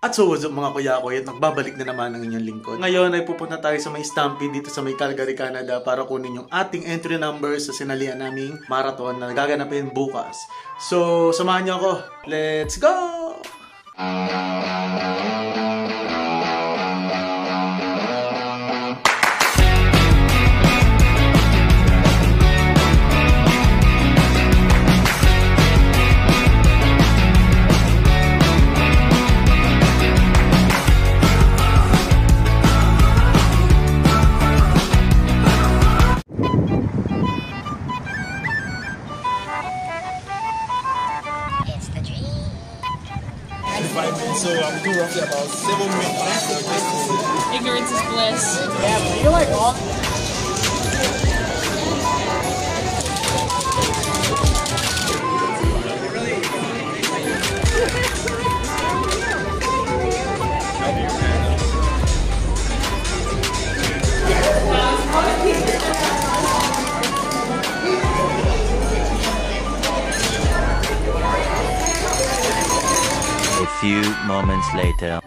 At so what's up mga kuya-kuya at nagbabalik na naman ang inyong lingkod. Ngayon ay pupunta tayo sa may Stampede dito sa may Calgary, Canada para kunin yung ating entry number sa sinalihan naming marathon na gaganapin bukas. So samahan niyo ako. Let's go! So I'm doing roughly about 7 minutes. Ignorance is bliss. Yeah, but you're like all. A few moments later.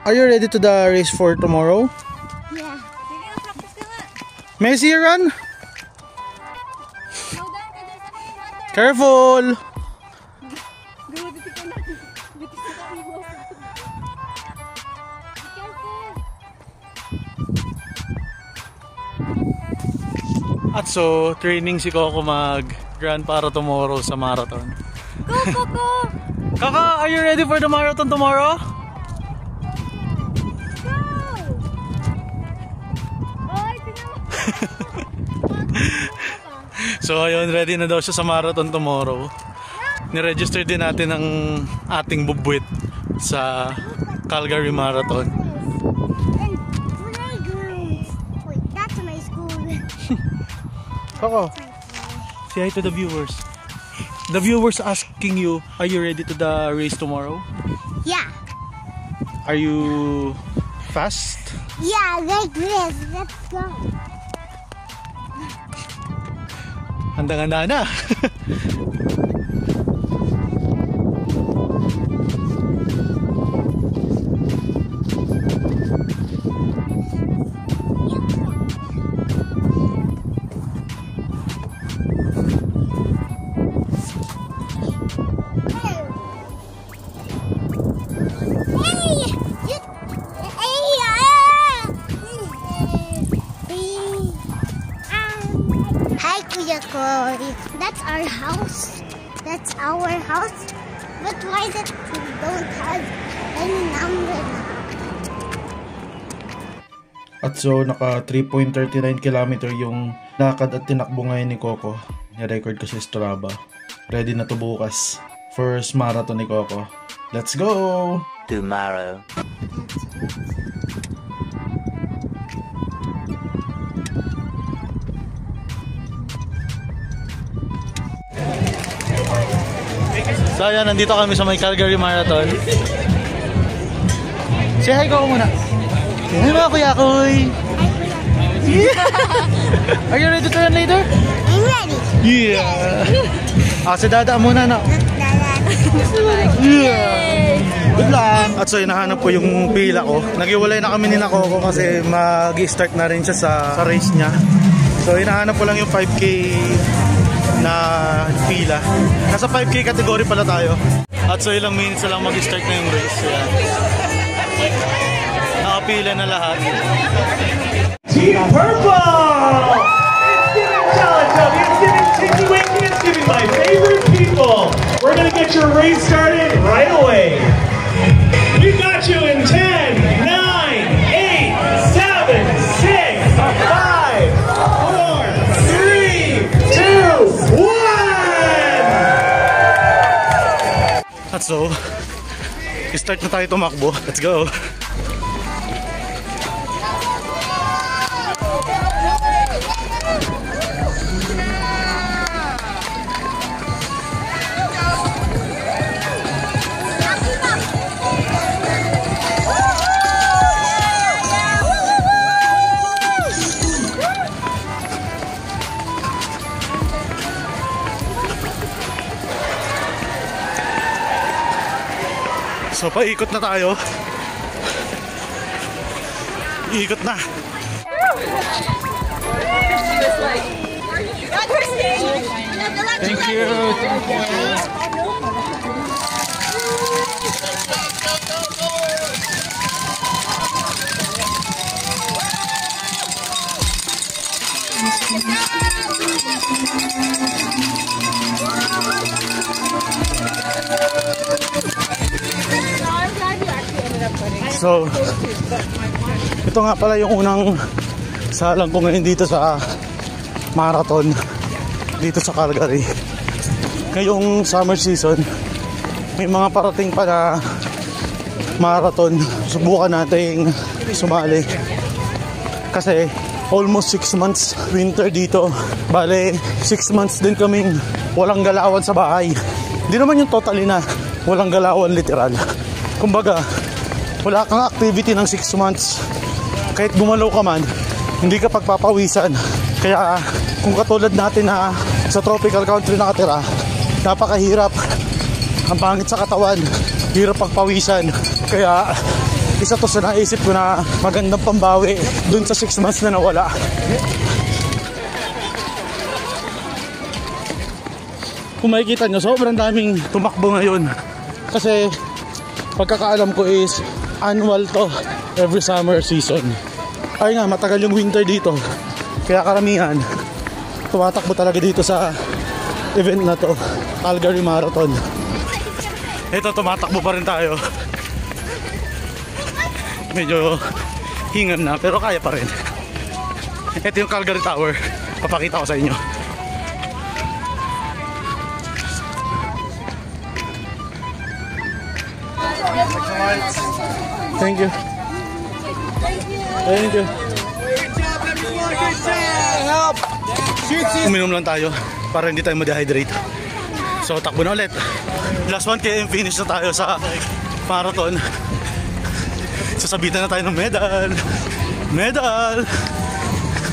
Are you ready to the race for tomorrow? Yeah. Messi, run! Careful! At so, training si Coco mag-run para tomorrow sa marathon. Go, Coco! Coco, are you ready for the marathon tomorrow? So ayun, ready na daw siya sa marathon tomorrow. Niregister din natin ang ating bubwit sa Calgary Marathon. Wait, that's my school. Coco, say hi to the viewers. The viewers asking you, are you ready to the race tomorrow? Yeah. Are you fast? Yeah, like this. Let's go. Handang-handa na. Hi, Kuya Koy. That's our house. That's our house. But why is it we don't have any number? At so, naka 3.39 km yung lakad at tinakbo ngayon ni Coco. Ni-record ko sa Strava. Ready na to bukas. First marathon ni Coco. Let's go! Tomorrow. So ayan, nandito kami sa may Calgary Marathon. Say hi Coco muna. Hi mga kuya-kuy! Are you ready to run later? I'm ready. Yeah! Si Dada muna na. Yeah! Good luck! At so hinahanap ko yung pila ko. Naghiwalay na kami ni na Coco kasi mag-start na rin siya sa race niya. So hinahanap ko lang yung 5K na pila. Nasa 5K category pala tayo. At so ilang minutes na lang mag-start na yung race. Ayan. Nakapila na lahat. Team Purple! It's giving Teletubby, it's giving Tinky Winky, it's giving my favorite people. We're gonna get your race started right away. We've got you in 10, 9, 8, 7, 6, 5, 4, 3, 2, 1! At so, start na tayo tumakbo. Let's go! So paikot na tayo. Iikot na. Thank you. So, ito nga pala yung unang salang ko ngayon dito sa marathon dito sa Calgary. Ngayong summer season may mga parating pa na marathon. Subukan nating sumali kasi almost 6 months winter dito. Bale 6 months din kaming walang galawan sa bahay. Hindi naman yung totally na walang galawan, literal. Kumbaga wala kang activity ng 6 months. Kahit gumalaw ka man, hindi ka pagpapawisan. Kaya kung katulad natin na sa tropical country nakatira, napakahirap. Ang pangit sa katawan, hirap pagpawisan. Kaya isa to sa naisip ko na magandang pambawi dun sa 6 months na nawala. Kung makikita nyo, sobrang daming tumakbo ngayon. Kasi pagkakaalam ko is annual to, every summer season. Ay nga, matagal yung winter dito. Kaya karamihan tumatakbo talaga dito sa event na to, Calgary Marathon. Ito, tumatakbo pa rin tayo. Medyo hingan na, pero kaya pa rin. Ito yung Calgary Tower. Papakita ko sa inyo. Thank you. Thank you. Uminom lang tayo para hindi tayo ma-dehydrate. So takbo na ulit. Last 1 km finish na tayo sa marathon. Sasabitan na tayo ng medal. Medal!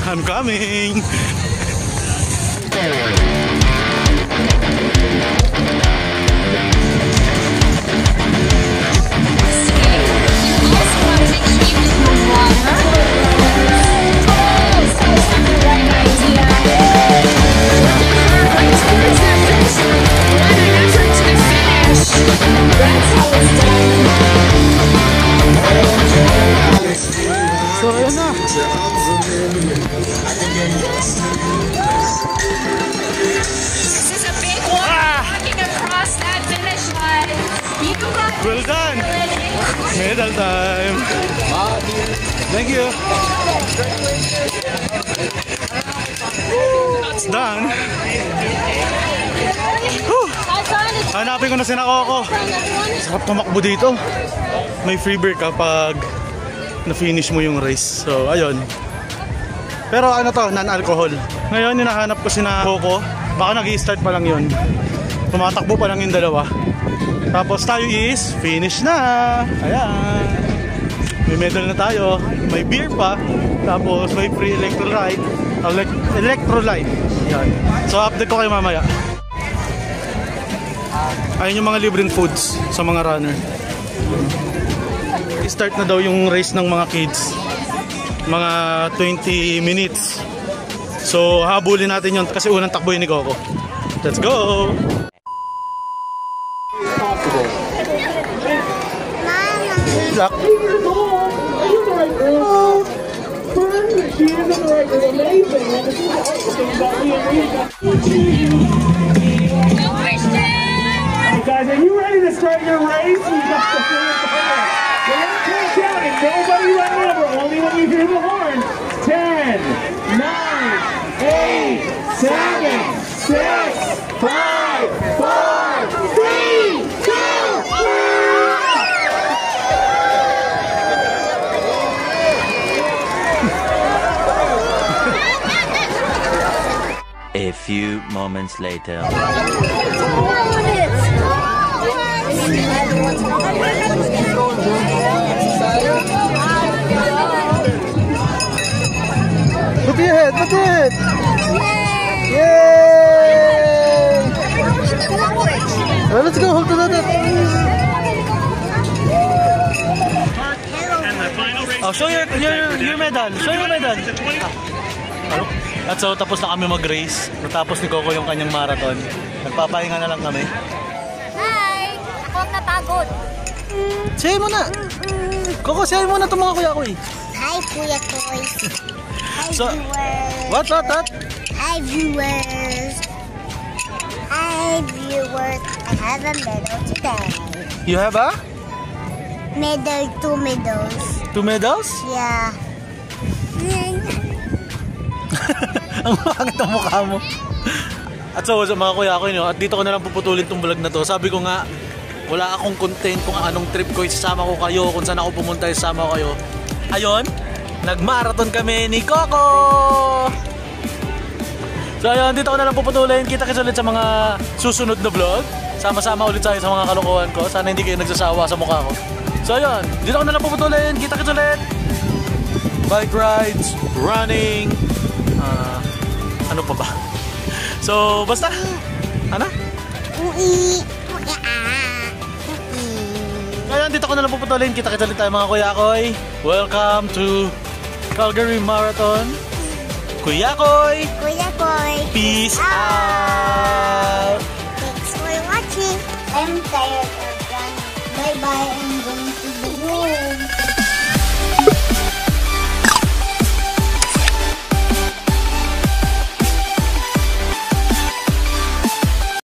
I'm coming! So, ayan na. This is a big one. Walking across that finish line. You got Well done. Medal time. Thank you. It's done. Hanapin ko na si Coco. Sarap tumakbo dito. May free beer kapag na-finish mo yung race. So, ayun. Pero ano to, non-alcohol. Ngayon, hinahanap ko si Coco. Baka nag-i-start pa lang yun. Tumatakbo pa lang yung dalawa. Tapos tayo is finish na. Ayan. May medal na tayo. May beer pa. Tapos may free electrolyte. Electrolyte. Ayan. So, update ko kayo mamaya. Ayun yung mga libreng foods sa mga runner. Start na daw yung race ng mga kids. Mga 20 minutes. So habulin natin yun kasi unang takbo yun ni Coco. Let's go! Jack. Guys, are you ready to start your race? We got the count and nobody run over, only when you hear the horn. 10, 9, 8, 7, 6, 5, 4, 3, 2, 1. A few moments later. Put your head, put your head! Yay! Well, let's go, hold on. Oh, show your medal. Show your medal. At so, tapos na kami mag-race. Natapos ni Coco yung kanyang marathon. Nagpapahinga na lang kami. Hi! Ako ang napagod. Say mo na. Coco, say mo na itong mga kuya ko eh. Hi, Kuya Koy. Hi, So, viewers. What? Hi, viewers. Hi, viewers. I have a medal today. You have a? Medal, 2 medals. 2 medals? Yeah. Ang pangit ang mukha mo. At so, mga kuya ko yun, at dito ko na lang puputulin tong vlog na to. Sabi ko nga, wala akong content kung anong trip ko, isasama ko kayo, kung saan ako pumunta, isasama ko kayo. Ayun, nag-marathon kami ni Coco! So ayun, dito ko na lang puputulin. Kita-kits ulit sa mga susunod na vlog. Sama-sama ulit tayo sa mga kalokohan ko. Sana hindi kayo nagsasawa sa mukha ko. So ayun, dito ko na lang puputulin. Kita-kits ulit. Bike rides, running, ano pa ba? So, basta, ano? Ngayon, dito ko na lang puputulin. Kita-kits ulit tayo mga kuya koy. Welcome to Calgary Marathon. Kuya koy! Kuya Koy. Peace out! Thanks for watching. I'm tired of running. Bye-bye.